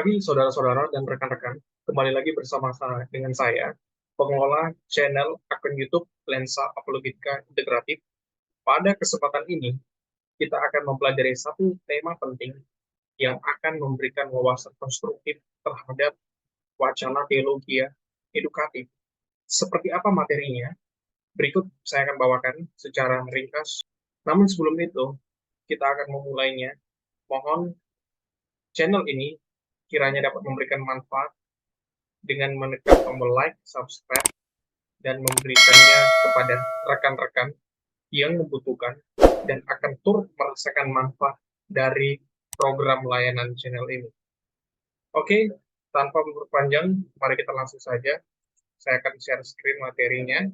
pagi saudara-saudara dan rekan-rekan. Kembali lagi bersama dengan saya, pengelola channel akun YouTube Lensa Apologetika Integratif. Pada kesempatan ini, kita akan mempelajari satu tema penting yang akan memberikan wawasan konstruktif terhadap wacana teologi edukatif. Seperti apa materinya? Berikut saya akan bawakan secara ringkas. Namun sebelum itu, kita akan memulainya. Mohon channel ini kiranya dapat memberikan manfaat dengan menekan tombol like, subscribe, dan memberikannya kepada rekan-rekan yang membutuhkan dan akan turut merasakan manfaat dari program layanan channel ini. Oke, tanpa berpanjang, mari kita langsung saja. Saya akan share screen materinya.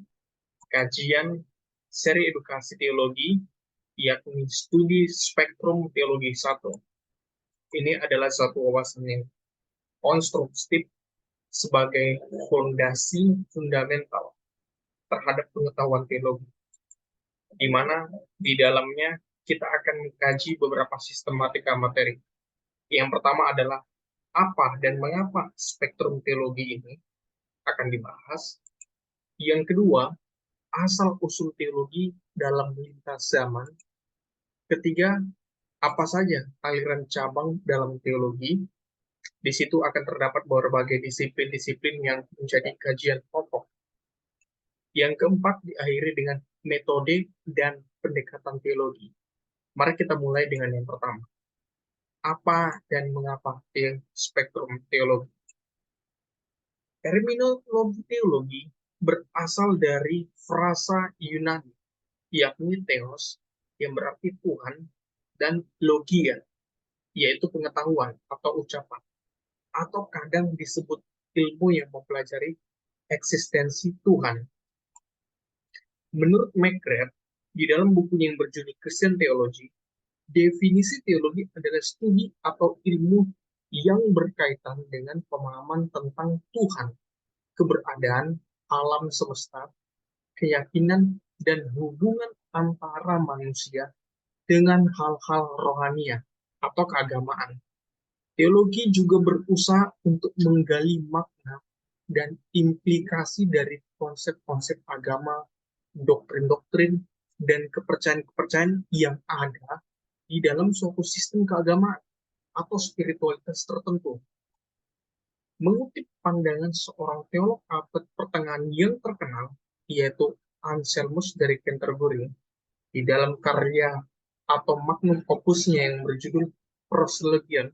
Kajian seri edukasi teologi, yakni studi spektrum teologi 1. Ini adalah suatu wawasan yang konstruktif sebagai fondasi fundamental terhadap pengetahuan teologi, di mana di dalamnya kita akan mengkaji beberapa sistematika materi. Yang pertama adalah apa dan mengapa spektrum teologi ini akan dibahas. Yang kedua, asal-usul teologi dalam lintas zaman. Ketiga, apa saja aliran cabang dalam teologi. Di situ akan terdapat berbagai disiplin-disiplin yang menjadi kajian pokok. Yang keempat, diakhiri dengan metode dan pendekatan teologi. Mari kita mulai dengan yang pertama. Apa dan mengapa spektrum teologi? Terminologi teologi berasal dari frasa Yunani, yakni theos, yang berarti Tuhan, dan logia, yaitu pengetahuan atau ucapan, atau kadang disebut ilmu yang mempelajari eksistensi Tuhan. Menurut McGrath, di dalam bukunya yang berjudul Christian Theology, definisi teologi adalah studi atau ilmu yang berkaitan dengan pemahaman tentang Tuhan, keberadaan alam semesta, keyakinan, dan hubungan antara manusia dengan hal-hal rohania atau keagamaan. Teologi juga berusaha untuk menggali makna dan implikasi dari konsep-konsep agama, doktrin-doktrin, dan kepercayaan-kepercayaan yang ada di dalam suatu sistem keagamaan atau spiritualitas tertentu. Mengutip pandangan seorang teolog abad pertengahan yang terkenal, yaitu Anselmus dari Canterbury, di dalam karya atau magnum opusnya yang berjudul Proslogion,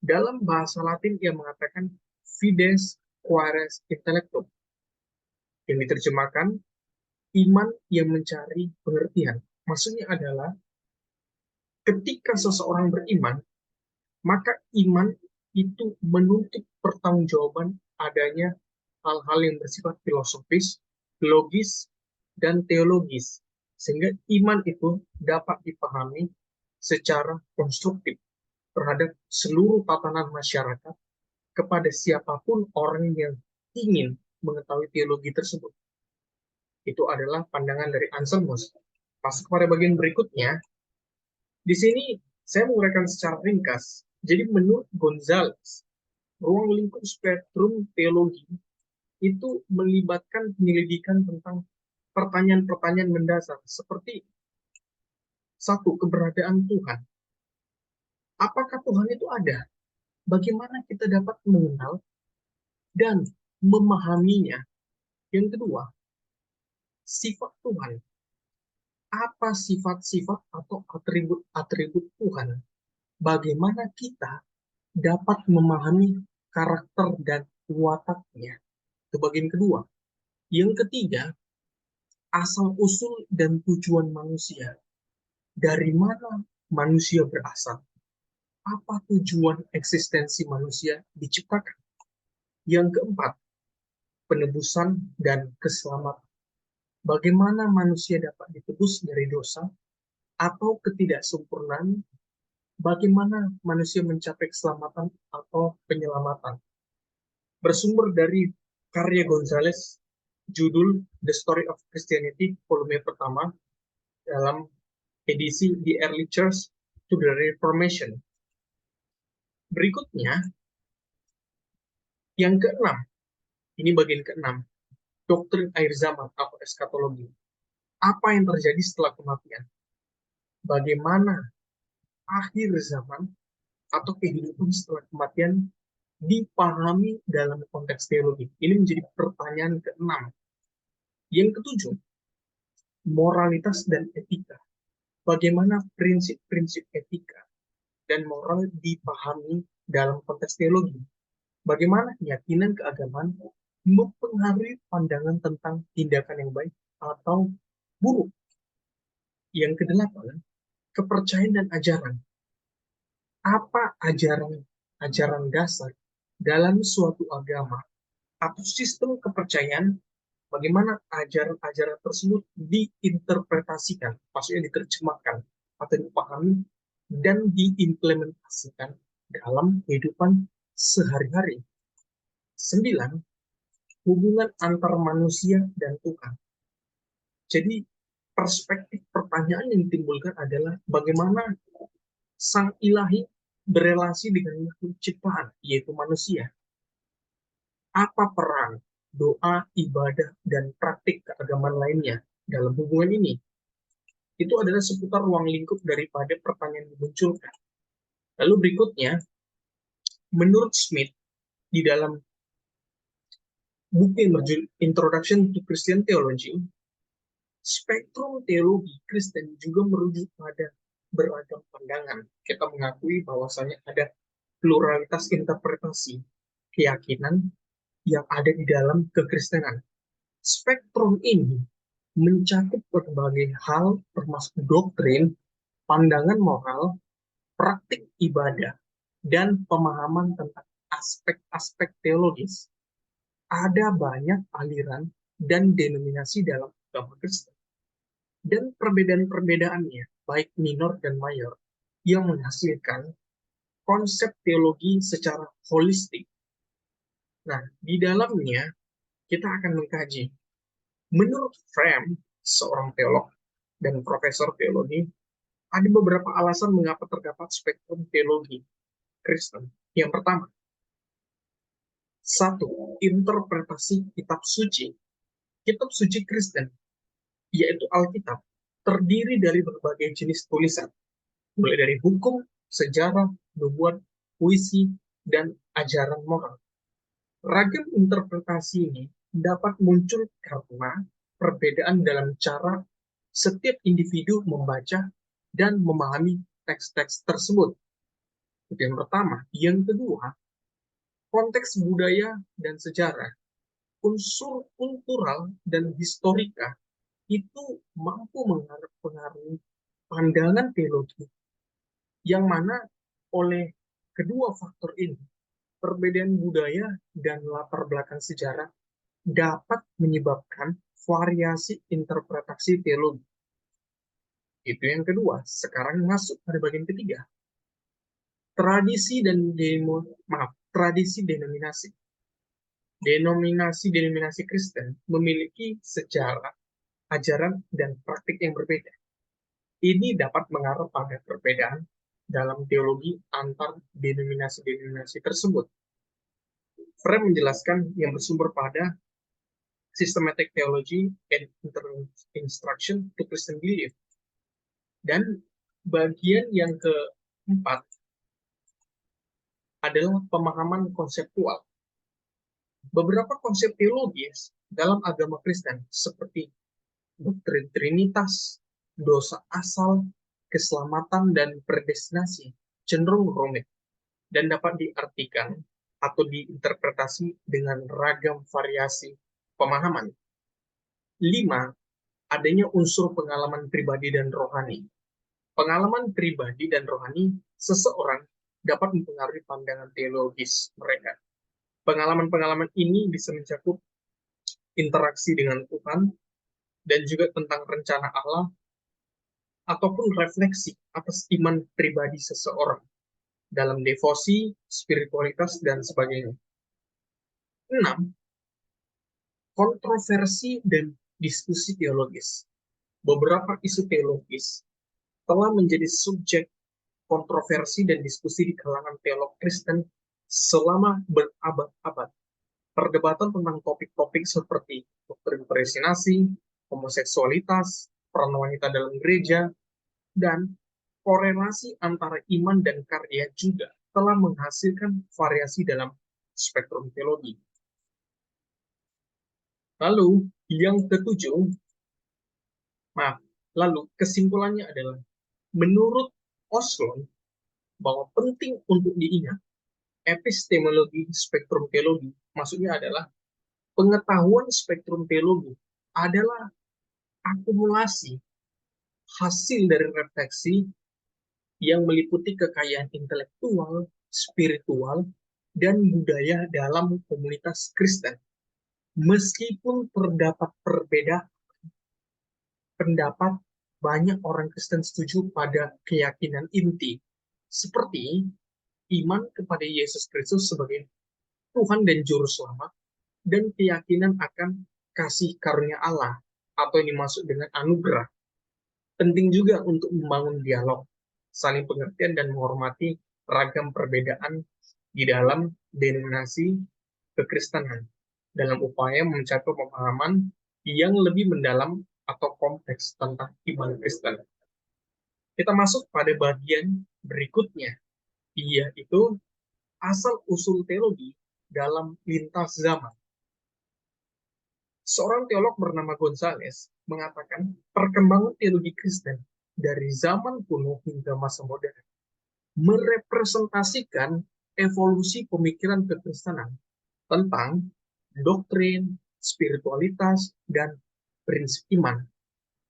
dalam bahasa Latin ia mengatakan fides quaeres intellectum, yang diterjemahkan iman yang mencari pengertian. Maksudnya adalah ketika seseorang beriman, maka iman itu menuntut pertanggungjawaban adanya hal-hal yang bersifat filosofis, logis, dan teologis, sehingga iman itu dapat dipahami secara konstruktif terhadap seluruh tatanan masyarakat kepada siapapun orang yang ingin mengetahui teologi tersebut. Itu adalah pandangan dari Anselmus. Masuk kepada bagian berikutnya, di sini saya menguraikan secara ringkas. Jadi menurut Gonzales, ruang lingkup spektrum teologi itu melibatkan penyelidikan tentang pertanyaan-pertanyaan mendasar seperti satu, keberadaan Tuhan. Apakah Tuhan itu ada? Bagaimana kita dapat mengenal dan memahaminya? Yang kedua, sifat Tuhan. Apa sifat-sifat atau atribut-atribut Tuhan? Bagaimana kita dapat memahami karakter dan wataknya? Itu bagian kedua. Yang ketiga, asal-usul dan tujuan manusia. Dari mana manusia berasal? Apa tujuan eksistensi manusia diciptakan? Yang keempat, penebusan dan keselamatan. Bagaimana manusia dapat ditebus dari dosa atau ketidaksempurnaan? Bagaimana manusia mencapai keselamatan atau penyelamatan? Bersumber dari karya Gonzales, judul The Story of Christianity, volume pertama, dalam edisi The Early Church to the Reformation. Berikutnya, Yang keenam, ini bagian keenam, doktrin akhir zaman atau eskatologi. Apa yang terjadi setelah kematian? Bagaimana akhir zaman atau kehidupan setelah kematian dipahami dalam konteks teologi? Ini menjadi pertanyaan keenam. Yang ketujuh, moralitas dan etika. Bagaimana prinsip-prinsip etika dan moral dipahami dalam konteks teologi? Bagaimana keyakinan keagamaan mempengaruhi pandangan tentang tindakan yang baik atau buruk? Yang kedelapan, kepercayaan dan ajaran. Apa ajaran dasar dalam suatu agama atau sistem kepercayaan? Bagaimana ajaran-ajaran tersebut diinterpretasikan, maksudnya diterjemahkan atau dipahami dan diimplementasikan dalam kehidupan sehari-hari. 9. Hubungan antar manusia dan Tuhan. Jadi perspektif pertanyaan yang ditimbulkan adalah bagaimana sang ilahi berelasi dengan makhluk ciptaan, yaitu manusia. Apa peran doa, ibadah, dan praktik keagamaan lainnya dalam hubungan ini? Itu adalah seputar ruang lingkup daripada pertanyaan yang dimunculkan. Lalu berikutnya, menurut Smith, di dalam buku yang berjudul Introduction to Christian Theology, spektrum teologi Kristen juga merujuk pada beragam pandangan. Kita mengakui bahwasanya ada pluralitas interpretasi keyakinan yang ada di dalam kekristenan. Spektrum ini mencakup berbagai hal termasuk doktrin, pandangan moral, praktik ibadah, dan pemahaman tentang aspek-aspek teologis. Ada banyak aliran dan denominasi dalam agama Kristen. Dan perbedaan-perbedaannya, baik minor dan mayor, yang menghasilkan konsep teologi secara holistik. Nah, di dalamnya kita akan mengkaji. Menurut Frame, seorang teolog dan profesor teologi, ada beberapa alasan mengapa terdapat spektrum teologi Kristen. Yang pertama, satu, interpretasi kitab suci. Kitab suci Kristen, yaitu Alkitab, terdiri dari berbagai jenis tulisan, mulai dari hukum, sejarah, nubuat, puisi, dan ajaran moral. Ragam interpretasi ini dapat muncul karena perbedaan dalam cara setiap individu membaca dan memahami teks-teks tersebut. Itu yang pertama. Yang kedua, konteks budaya dan sejarah, unsur kultural dan historika itu mampu mengaruhi pandangan teologi yang mana oleh kedua faktor ini, perbedaan budaya dan latar belakang sejarah dapat menyebabkan variasi interpretasi teologi. Itu yang kedua. Sekarang masuk pada bagian ketiga. Tradisi denominasi. Denominasi Kristen memiliki sejarah, ajaran, dan praktik yang berbeda. Ini dapat mengarah pada perbedaan dalam teologi antar denominasi tersebut. Frame menjelaskan yang bersumber pada Systematic Theology and Instruction to Christian Belief. Dan bagian yang keempat adalah pemahaman konseptual. Beberapa konsep teologis dalam agama Kristen seperti doktrin Trinitas, dosa asal, keselamatan, dan predestinasi cenderung rumit dan dapat diartikan atau diinterpretasi dengan ragam variasi pemahaman. 5. Adanya unsur pengalaman pribadi dan rohani. Pengalaman pribadi dan rohani seseorang dapat mempengaruhi pandangan teologis mereka. Pengalaman-pengalaman ini bisa mencakup interaksi dengan Tuhan dan juga tentang rencana Allah ataupun refleksi atas iman pribadi seseorang dalam devosi, spiritualitas, dan sebagainya. 6. Kontroversi dan diskusi teologis. Beberapa isu teologis telah menjadi subjek kontroversi dan diskusi di kalangan teolog Kristen selama berabad-abad. Perdebatan tentang topik-topik seperti doktrin predestinasi, homoseksualitas, peran wanita dalam gereja, dan korelasi antara iman dan karya juga telah menghasilkan variasi dalam spektrum teologi. Lalu, yang ketujuh, lalu kesimpulannya adalah, menurut Oslo, bahwa penting untuk diingat, epistemologi spektrum teologi, maksudnya adalah pengetahuan spektrum teologi adalah akumulasi hasil dari refleksi yang meliputi kekayaan intelektual, spiritual, dan budaya dalam komunitas Kristen. Meskipun terdapat perbedaan pendapat, banyak orang Kristen setuju pada keyakinan inti, seperti iman kepada Yesus Kristus sebagai Tuhan dan Juru Selamat, dan keyakinan akan kasih karunia Allah, atau yang dimaksud dengan anugerah. Penting juga untuk membangun dialog, saling pengertian, dan menghormati ragam perbedaan di dalam denominasi kekristenan, dalam upaya mencapai pemahaman yang lebih mendalam atau kompleks tentang iman Kristen. Kita masuk pada bagian berikutnya, yaitu asal-usul teologi dalam lintas zaman. Seorang teolog bernama Gonzales mengatakan perkembangan teologi Kristen dari zaman kuno hingga masa modern merepresentasikan evolusi pemikiran kekristenan tentang doktrin, spiritualitas, dan prinsip iman.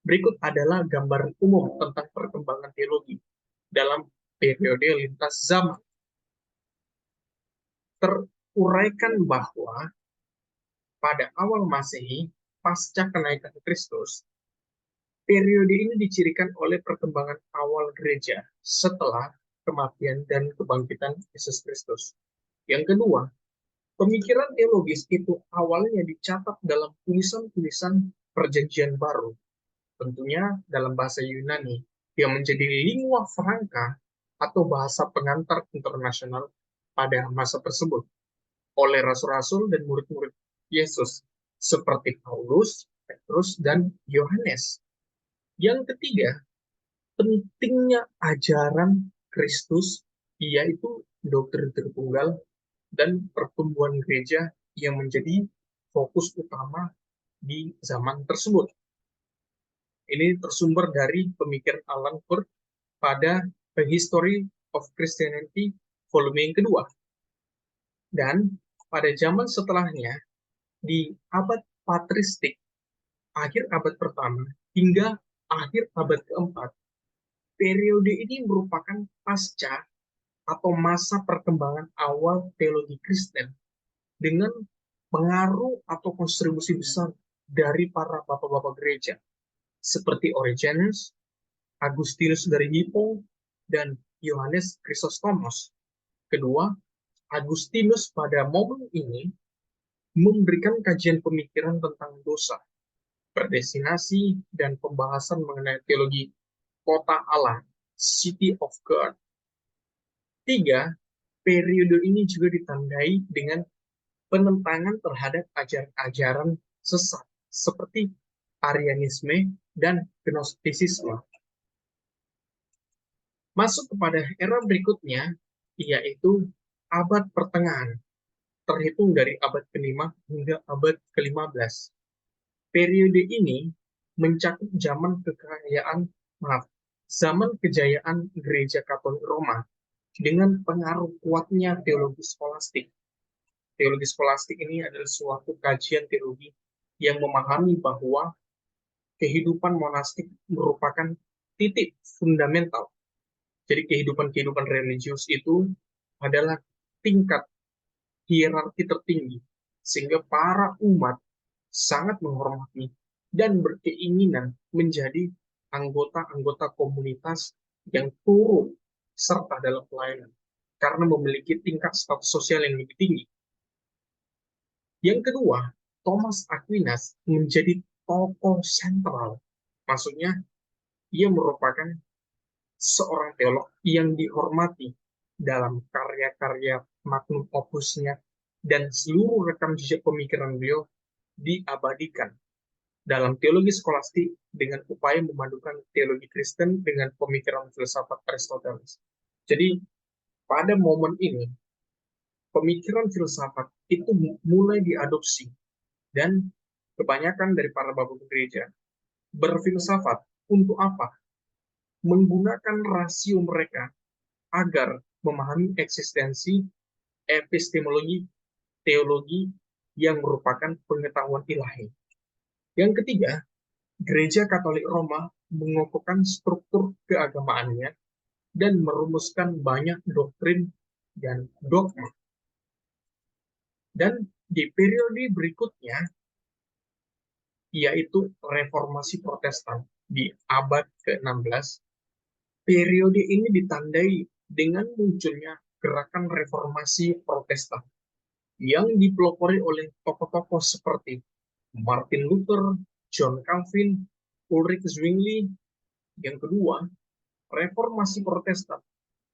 Berikut adalah gambaran umum tentang perkembangan teologi dalam periode lintas zaman. Teruraikan bahwa pada awal Masehi, pasca kenaikan Kristus, periode ini dicirikan oleh perkembangan awal gereja setelah kematian dan kebangkitan Yesus Kristus. Yang kedua, pemikiran teologis itu awalnya dicatat dalam tulisan-tulisan Perjanjian Baru, tentunya dalam bahasa Yunani, yang menjadi lingua franca atau bahasa pengantar internasional pada masa tersebut oleh rasul-rasul dan murid-murid Yesus, seperti Paulus, Petrus, dan Yohanes. Yang ketiga, pentingnya ajaran Kristus, yaitu doktrin Tritunggal dan pertumbuhan gereja yang menjadi fokus utama di zaman tersebut. Ini tersumber dari pemikiran Alan Ford pada The History of Christianity volume yang kedua. Dan pada zaman setelahnya, di abad patristik, akhir abad pertama hingga akhir abad keempat, periode ini merupakan pasca atau masa perkembangan awal teologi Kristen dengan pengaruh atau kontribusi besar dari para bapak-bapak gereja seperti Origenes, Agustinus dari Hippo, dan Yohanes Chrysostomos. Kedua, Agustinus pada momen ini memberikan kajian pemikiran tentang dosa, predestinasi, dan pembahasan mengenai teologi kota Allah, City of God. Tiga, periode ini juga ditandai dengan penentangan terhadap ajaran-ajaran sesat seperti Arianisme dan Gnostisisme. Masuk kepada era berikutnya, yaitu abad pertengahan, terhitung dari abad ke-5 hingga abad ke-15. Periode ini mencakup zaman kejayaan Gereja Katolik Roma dengan pengaruh kuatnya teologi skolastik. Teologi skolastik ini adalah suatu kajian teologi yang memahami bahwa kehidupan monastik merupakan titik fundamental. Jadi kehidupan religius itu adalah tingkat hierarki tertinggi, sehingga para umat sangat menghormati dan berkeinginan menjadi anggota-anggota komunitas yang turut serta dalam pelayanan, karena memiliki tingkat status sosial yang lebih tinggi. Yang kedua, Thomas Aquinas menjadi tokoh sentral. Maksudnya, ia merupakan seorang teolog yang dihormati dalam karya-karya magnum opusnya dan seluruh rekam jejak pemikiran beliau diabadikan dalam teologi skolastik dengan upaya memadukan teologi Kristen dengan pemikiran filsafat Aristoteles. Jadi, pada momen ini, pemikiran filsafat itu mulai diadopsi, dan kebanyakan dari para bapak gereja berfilsafat untuk apa? Menggunakan rasio mereka agar memahami eksistensi, epistemologi, teologi yang merupakan pengetahuan ilahi. Yang ketiga, Gereja Katolik Roma mengokohkan struktur keagamaannya dan merumuskan banyak doktrin dan dogma. Dan di periode berikutnya, yaitu Reformasi Protestan di abad ke-16, periode ini ditandai dengan munculnya gerakan reformasi Protestan yang dipelopori oleh tokoh-tokoh seperti Martin Luther, John Calvin, Ulrich Zwingli. Yang kedua, reformasi Protestan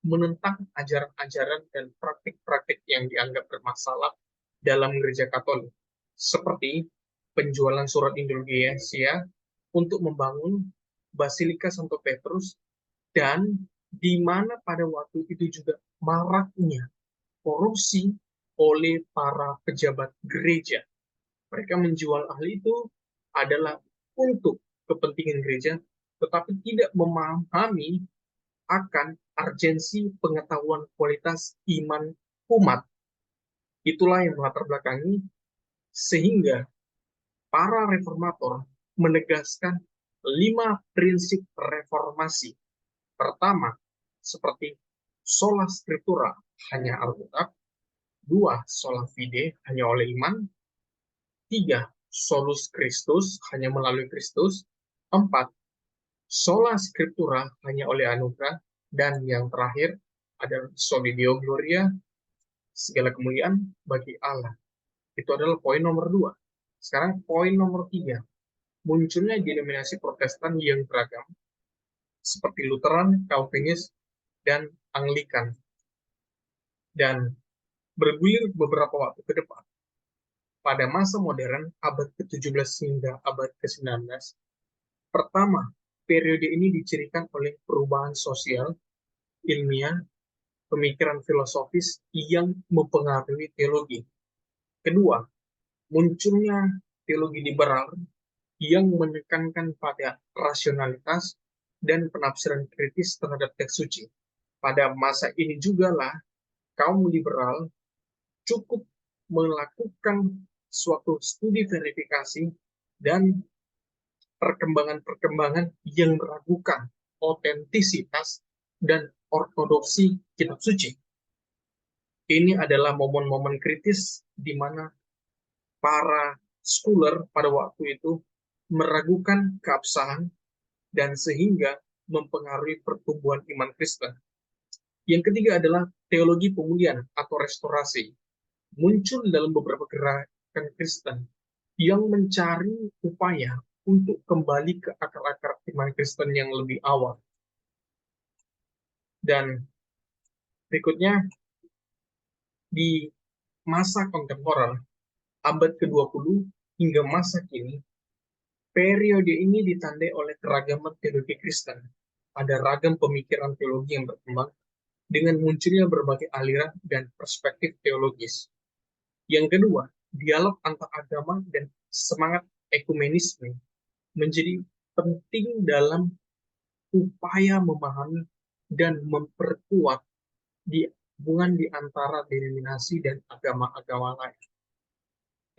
menentang ajaran-ajaran dan praktik-praktik yang dianggap bermasalah dalam gereja Katolik, seperti penjualan surat indulgensia untuk membangun Basilika Santo Petrus, dan di mana pada waktu itu juga maraknya korupsi oleh para pejabat gereja. Mereka menjual hal itu adalah untuk kepentingan gereja, tetapi tidak memahami akan urgensi pengetahuan kualitas iman umat. Itulah yang melatar belakangi sehingga para reformator menegaskan 5 prinsip reformasi. Pertama, seperti sola scriptura, hanya Alkitab. 2, sola fide, hanya oleh iman. 3, solus Christus, hanya melalui Kristus. 4, sola scriptura, hanya oleh anugerah. Dan yang terakhir adalah soli Deo gloria, segala kemuliaan bagi Allah. Itu adalah poin nomor 2. Sekarang poin nomor 3. Munculnya denominasi Protestan yang beragam, seperti Lutheran, Calvinis, dan Anglikan. Dan bergulir beberapa waktu ke depan, pada masa modern, abad ke-17 hingga abad ke-19, pertama, periode ini dicirikan oleh perubahan sosial, ilmiah, pemikiran filosofis yang mempengaruhi teologi. Kedua, munculnya teologi liberal yang menekankan pada rasionalitas dan penafsiran kritis terhadap teks suci. Pada masa ini juga lah kaum liberal cukup melakukan suatu studi verifikasi dan perkembangan-perkembangan yang meragukan otentisitas dan ortodoksi kitab suci. Ini adalah momen-momen kritis di mana para scholar pada waktu itu meragukan keabsahan dan sehingga mempengaruhi pertumbuhan iman Kristen. Yang ketiga adalah teologi pemulihan atau restorasi. Muncul dalam beberapa gerakan Kristen yang mencari upaya untuk kembali ke akar-akar iman Kristen yang lebih awal. Dan berikutnya, di masa kontemporer, abad ke-20 hingga masa kini, periode ini ditandai oleh keragaman teologi Kristen. Ada ragam pemikiran teologi yang berkembang dengan munculnya berbagai aliran dan perspektif teologis. Yang kedua, dialog antar agama dan semangat ekumenisme menjadi penting dalam upaya memahami dan memperkuat hubungan di antara denominasi dan agama-agama lain.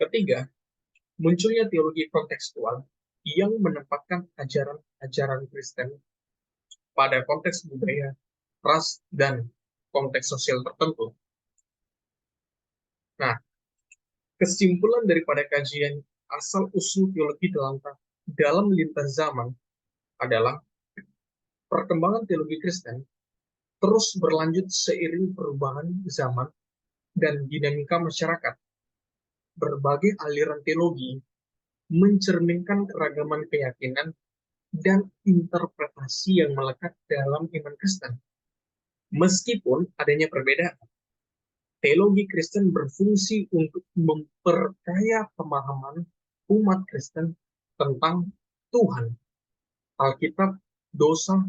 Ketiga, munculnya teologi kontekstual yang menempatkan ajaran-ajaran Kristen pada konteks budaya, ras, dan konteks sosial tertentu. Nah, kesimpulan daripada kajian asal-usul teologi dalam lintas zaman adalah perkembangan teologi Kristen terus berlanjut seiring perubahan zaman dan dinamika masyarakat. Berbagai aliran teologi mencerminkan keragaman keyakinan dan interpretasi yang melekat dalam iman Kristen. Meskipun adanya perbedaan, teologi Kristen berfungsi untuk memperkaya pemahaman umat Kristen tentang Tuhan, Alkitab, dosa,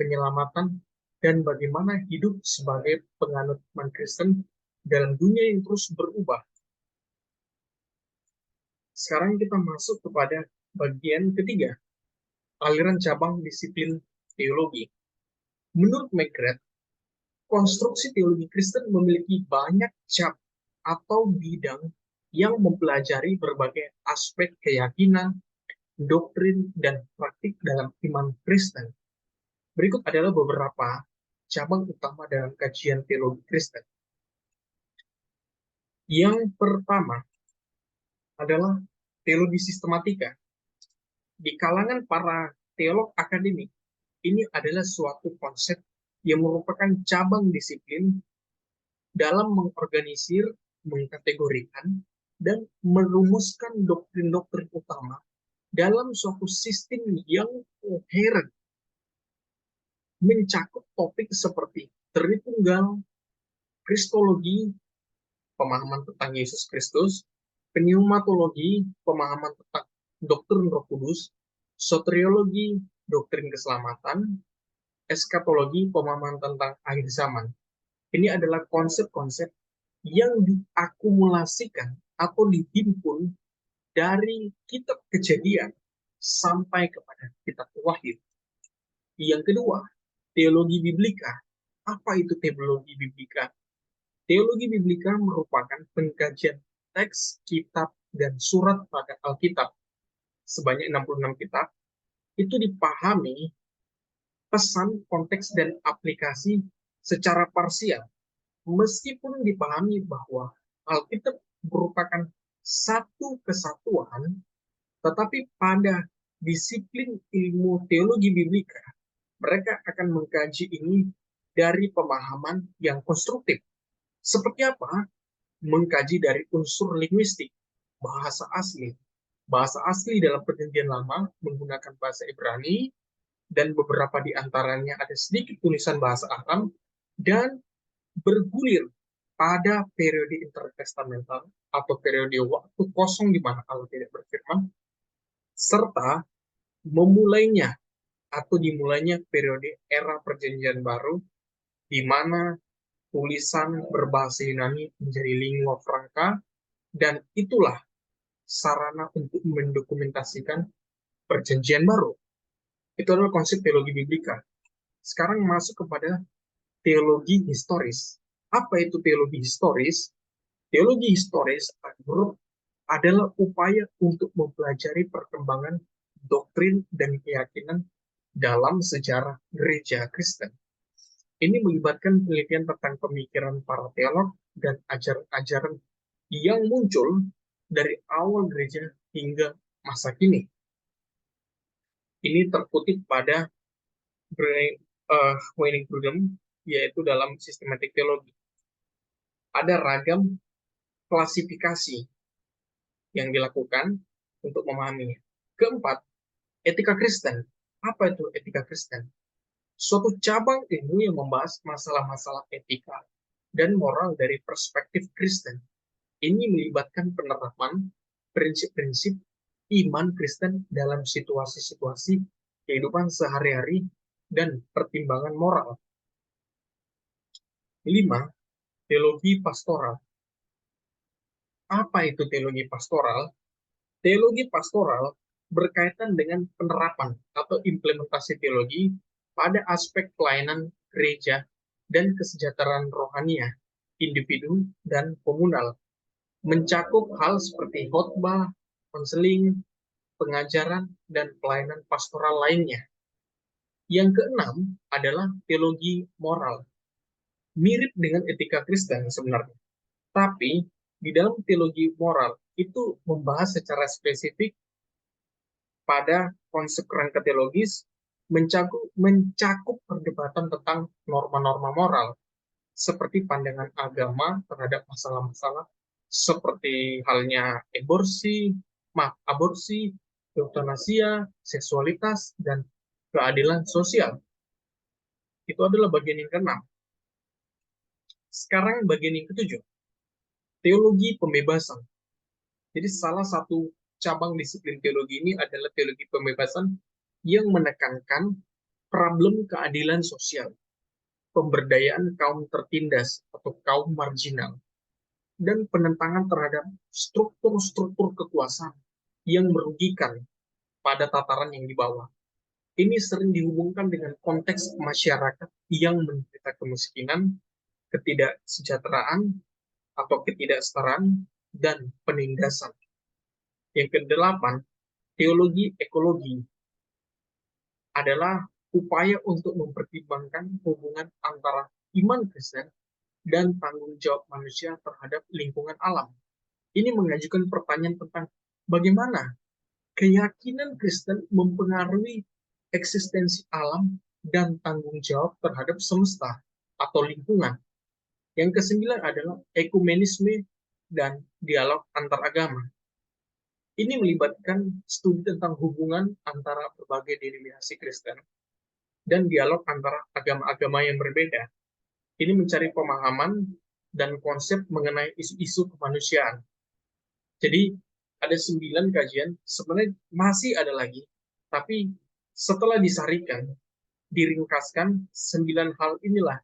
penyelamatan, dan bagaimana hidup sebagai penganut iman Kristen dalam dunia yang terus berubah. Sekarang kita masuk kepada bagian ketiga, aliran cabang disiplin teologi. Menurut McGrath, konstruksi teologi Kristen memiliki banyak cabang atau bidang yang mempelajari berbagai aspek keyakinan, doktrin, dan praktik dalam iman Kristen. Berikut adalah beberapa cabang utama dalam kajian teologi Kristen. Yang pertama adalah teologi sistematika. Di kalangan para teolog akademik, ini adalah suatu konsep yang merupakan cabang disiplin dalam mengorganisir, mengkategorikan, dan merumuskan doktrin-doktrin utama dalam suatu sistem yang koheren, mencakup topik seperti Tritunggal, Kristologi, pemahaman tentang Yesus Kristus, pneumatologi, pemahaman tentang doktrin Roh Kudus, soteriologi, doktrin keselamatan, eskatologi, pemahaman tentang akhir zaman. Ini adalah konsep-konsep yang diakumulasikan atau dihimpun dari kitab Kejadian sampai kepada kitab Wahyu. Yang kedua, teologi biblika. Apa itu teologi biblika? Teologi biblika merupakan pengkajian teks, kitab, dan surat pada Alkitab. Sebanyak 66 kitab, itu dipahami pesan, konteks, dan aplikasi secara parsial. Meskipun dipahami bahwa Alkitab merupakan satu kesatuan, tetapi pada disiplin ilmu teologi biblika, mereka akan mengkaji ini dari pemahaman yang konstruktif. Seperti apa? Mengkaji dari unsur linguistik, bahasa asli. Bahasa asli dalam Perjanjian Lama menggunakan bahasa Ibrani, dan beberapa di antaranya ada sedikit tulisan bahasa Aram, dan bergulir pada periode intertestamental atau periode waktu kosong di mana Allah tidak berfirman, serta memulainya atau dimulainya periode era Perjanjian Baru, di mana tulisan berbahasa Yunani menjadi lingua franca, dan itulah sarana untuk mendokumentasikan Perjanjian Baru. Itu adalah konsep teologi biblika. Sekarang masuk kepada teologi historis. Apa itu teologi historis? Teologi historis adalah upaya untuk mempelajari perkembangan doktrin dan keyakinan dalam sejarah gereja Kristen. Ini melibatkan penelitian tentang pemikiran para teolog dan ajaran-ajaran yang muncul dari awal gereja hingga masa kini. Ini terkutip pada Wayne Grudem, yaitu dalam sistematik teologi. Ada ragam klasifikasi yang dilakukan untuk memahaminya. Keempat, etika Kristen. Apa itu etika Kristen? Suatu cabang ilmu yang membahas masalah-masalah etika dan moral dari perspektif Kristen. Ini melibatkan penerapan prinsip-prinsip iman Kristen dalam situasi-situasi kehidupan sehari-hari dan pertimbangan moral. 5. Teologi pastoral. Apa itu teologi pastoral? Teologi pastoral berkaitan dengan penerapan atau implementasi teologi pada aspek pelayanan gereja dan kesejahteraan rohania, individu, dan komunal. Mencakup hal seperti khotbah, konseling, pengajaran, dan pelayanan pastoral lainnya. Yang keenam adalah teologi moral. Mirip dengan etika Kristen sebenarnya. Tapi di dalam teologi moral itu membahas secara spesifik pada konsep kerangka teologis, mencakup perdebatan tentang norma-norma moral, seperti pandangan agama terhadap masalah-masalah seperti halnya aborsi, eutanasia, seksualitas, dan keadilan sosial. Itu adalah bagian yang keenam. Sekarang bagian yang ketujuh, teologi pembebasan. Jadi salah satu cabang disiplin teologi ini adalah teologi pembebasan yang menekankan problem keadilan sosial, pemberdayaan kaum tertindas atau kaum marginal, dan penentangan terhadap struktur-struktur kekuasaan yang merugikan pada tataran yang di bawah. Ini sering dihubungkan dengan konteks masyarakat yang menderita kemiskinan, ketidaksejahteraan, atau ketidaksetaraan, dan penindasan. Yang kedelapan, teologi ekologi adalah upaya untuk mempertimbangkan hubungan antara iman Kristen dan tanggung jawab manusia terhadap lingkungan alam. Ini mengajukan pertanyaan tentang bagaimana keyakinan Kristen mempengaruhi eksistensi alam dan tanggung jawab terhadap semesta atau lingkungan. Yang kesembilan adalah ekumenisme dan dialog antar agama. Ini melibatkan studi tentang hubungan antara berbagai denominasi Kristen dan dialog antara agama-agama yang berbeda. Ini mencari pemahaman dan konsep mengenai isu-isu kemanusiaan. Jadi ada 9 kajian, sebenarnya masih ada lagi, tapi setelah disarikan, diringkaskan, 9 hal inilah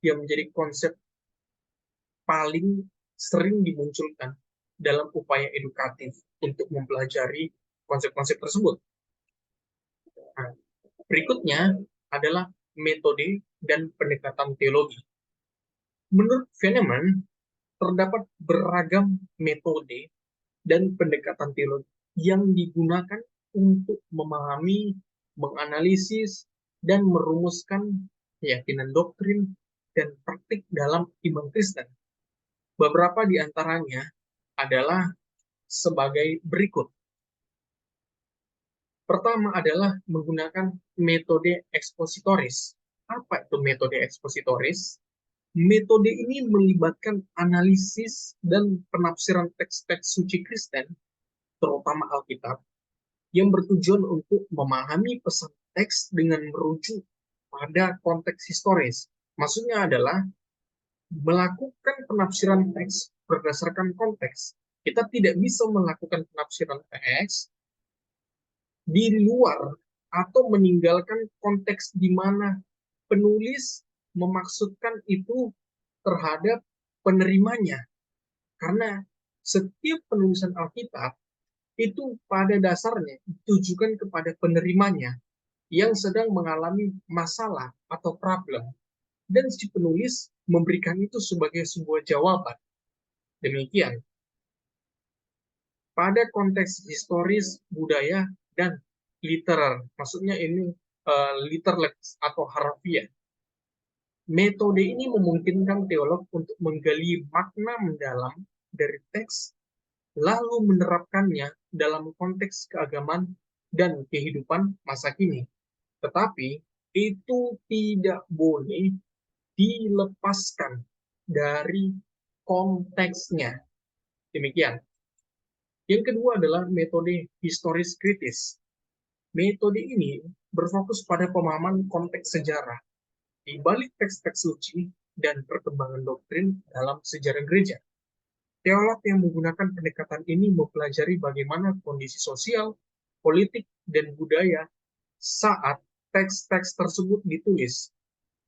yang menjadi konsep paling sering dimunculkan dalam upaya edukatif untuk mempelajari konsep-konsep tersebut. Nah, berikutnya adalah metode dan pendekatan teologi. Menurut Veneman, terdapat beragam metode dan pendekatan teologi yang digunakan untuk memahami, menganalisis, dan merumuskan keyakinan doktrin dan praktik dalam iman Kristen. Beberapa di antaranya adalah sebagai berikut. Pertama adalah menggunakan metode ekspositoris. Apa itu metode ekspositoris? Metode ini melibatkan analisis dan penafsiran teks-teks suci Kristen, terutama Alkitab, yang bertujuan untuk memahami pesan teks dengan merujuk pada konteks historis. Maksudnya adalah melakukan penafsiran teks berdasarkan konteks. Kita tidak bisa melakukan penafsiran teks di luar atau meninggalkan konteks di mana penulis memaksudkan itu terhadap penerimanya. Karena setiap penulisan Alkitab itu pada dasarnya ditujukan kepada penerimanya yang sedang mengalami masalah atau problem. Dan si penulis memberikan itu sebagai sebuah jawaban. Demikian. Pada konteks historis, budaya, dan literar. Maksudnya ini literlex atau harfiah. Metode ini memungkinkan teolog untuk menggali makna mendalam dari teks, lalu menerapkannya dalam konteks keagamaan dan kehidupan masa kini. Tetapi itu tidak boleh dilepaskan dari konteksnya. Demikian. Yang kedua adalah metode historis kritis. Metode ini berfokus pada pemahaman konteks sejarah di balik teks-teks suci dan perkembangan doktrin dalam sejarah gereja. Teolog yang menggunakan pendekatan ini mempelajari bagaimana kondisi sosial, politik, dan budaya saat teks-teks tersebut ditulis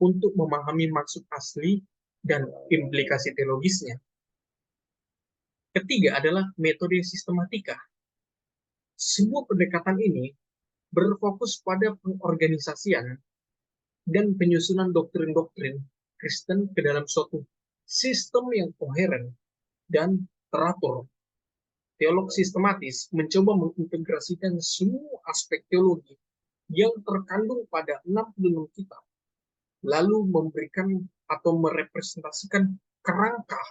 untuk memahami maksud asli dan implikasi teologisnya. Ketiga adalah metode sistematika. Sebuah pendekatan ini berfokus pada pengorganisasian dan penyusunan doktrin-doktrin Kristen ke dalam suatu sistem yang koheren dan teratur. Teolog sistematis mencoba mengintegrasikan semua aspek teologi yang terkandung pada 66 kitab, lalu memberikan atau merepresentasikan kerangka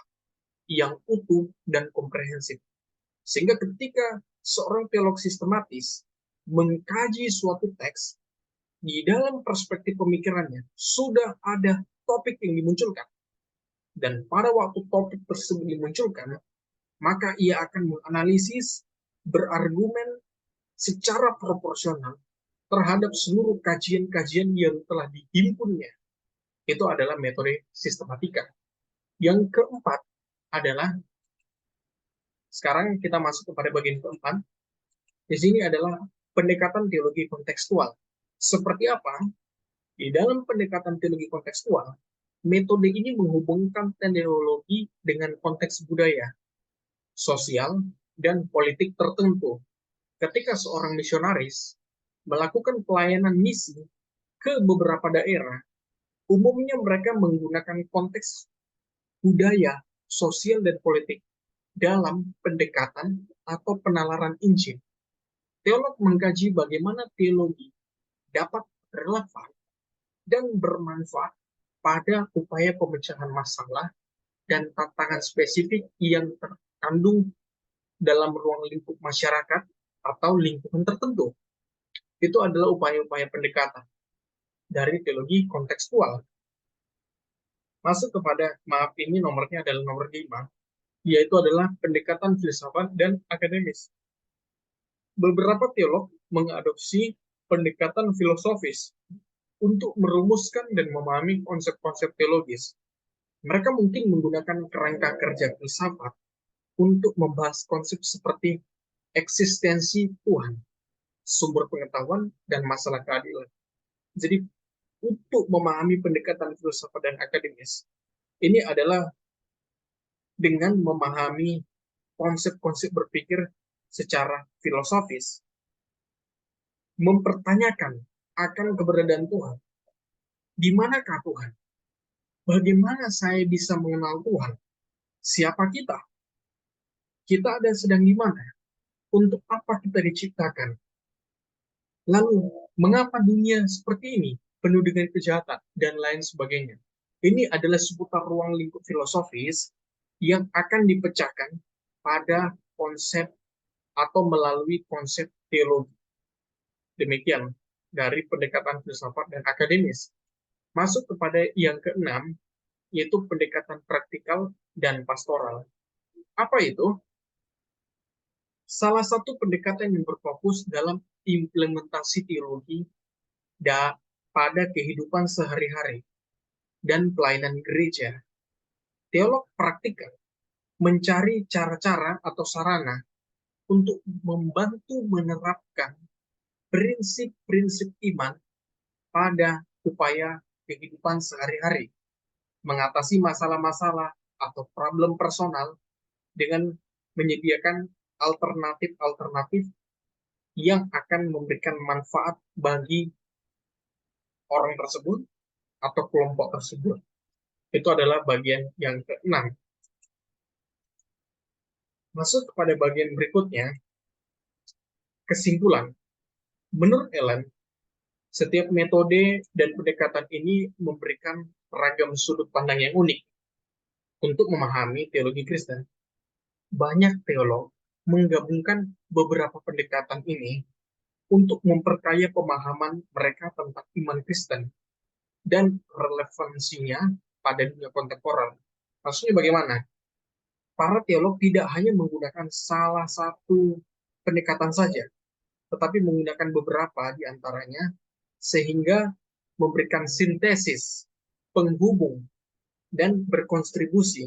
yang utuh dan komprehensif. Sehingga ketika seorang teolog sistematis mengkaji suatu teks, di dalam perspektif pemikirannya sudah ada topik yang dimunculkan. Dan pada waktu topik tersebut dimunculkan, maka ia akan menganalisis, berargumen secara proporsional terhadap seluruh kajian-kajian yang telah dihimpunnya. Itu adalah metode sistematika. Yang keempat adalah Sekarang kita masuk kepada bagian keempat. Di sini adalah pendekatan teologi kontekstual. Seperti apa? Di dalam pendekatan teologi kontekstual, metode ini menghubungkan teologi dengan konteks budaya, sosial, dan politik tertentu. Ketika seorang misionaris melakukan pelayanan misi ke beberapa daerah, umumnya mereka menggunakan konteks budaya, sosial, dan politik dalam pendekatan atau penalaran Injil. Teolog mengkaji bagaimana teologi dapat relevan dan bermanfaat pada upaya pemecahan masalah dan tantangan spesifik yang terkandung dalam ruang lingkup masyarakat atau lingkungan tertentu. Itu adalah upaya-upaya pendekatan dari teologi kontekstual. Masuk kepada, maaf ini nomornya adalah nomor 5, yaitu adalah pendekatan filsafat dan akademis. Beberapa teolog mengadopsi pendekatan filosofis untuk merumuskan dan memahami konsep-konsep teologis. Mereka mungkin menggunakan kerangka kerja filsafat untuk membahas konsep seperti eksistensi Tuhan, sumber pengetahuan, dan masalah keadilan. Jadi, untuk memahami pendekatan filsafat dan akademis, ini adalah dengan memahami konsep-konsep berpikir secara filosofis, mempertanyakan akan keberadaan Tuhan. Di manakah Tuhan? Bagaimana saya bisa mengenal Tuhan? Siapa kita? Kita ada sedang di mana? Untuk apa kita diciptakan? Lalu, mengapa dunia seperti ini, penuh dengan kejahatan, dan lain sebagainya? Ini adalah seputar ruang lingkup filosofis yang akan dipecahkan pada konsep atau melalui konsep teologi. Demikian dari pendekatan filsafat dan akademis. Masuk kepada yang keenam, yaitu pendekatan praktikal dan pastoral. Apa itu? Salah satu pendekatan yang berfokus dalam implementasi teologi pada kehidupan sehari-hari dan pelayanan gereja. Teolog praktikal mencari cara-cara atau sarana untuk membantu menerapkan prinsip-prinsip iman pada upaya kehidupan sehari-hari, mengatasi masalah-masalah atau problem personal dengan menyediakan alternatif-alternatif yang akan memberikan manfaat bagi orang tersebut atau kelompok tersebut. Itu adalah bagian yang keenam. Masuk kepada bagian berikutnya, kesimpulan. Menurut Ellen, setiap metode dan pendekatan ini memberikan ragam sudut pandang yang unik untuk memahami teologi Kristen. Banyak teolog menggabungkan beberapa pendekatan ini untuk memperkaya pemahaman mereka tentang iman Kristen dan relevansinya pada dunia kontemporer. Maksudnya bagaimana? Para teolog tidak hanya menggunakan salah satu pendekatan saja, tetapi menggunakan beberapa di antaranya sehingga memberikan sintesis, penghubung, dan berkontribusi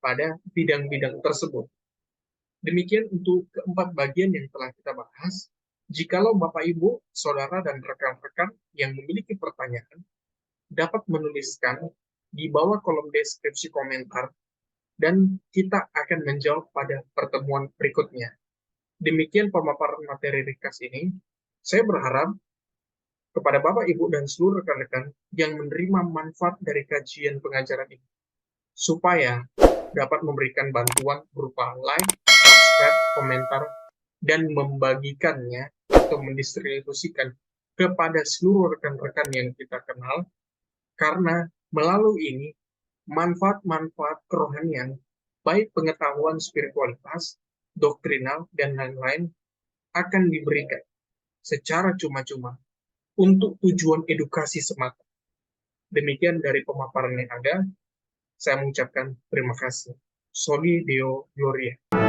pada bidang-bidang tersebut. Demikian untuk keempat bagian yang telah kita bahas. Jikalau Bapak, Ibu, Saudara, dan rekan-rekan yang memiliki pertanyaan, dapat menuliskan di bawah kolom deskripsi komentar, dan kita akan menjawab pada pertemuan berikutnya. Demikian pemaparan materi ringkas ini. Saya berharap kepada Bapak, Ibu, dan seluruh rekan-rekan yang menerima manfaat dari kajian pengajaran ini, supaya dapat memberikan bantuan berupa like, subscribe, komentar, dan membagikannya atau mendistribusikan kepada seluruh rekan-rekan yang kita kenal, karena melalui ini manfaat-manfaat kerohanian, baik pengetahuan spiritualitas, doktrinal, dan lain-lain akan diberikan secara cuma-cuma untuk tujuan edukasi semata. Demikian dari pemaparan yang ada, saya mengucapkan terima kasih. Soli Deo Gloria.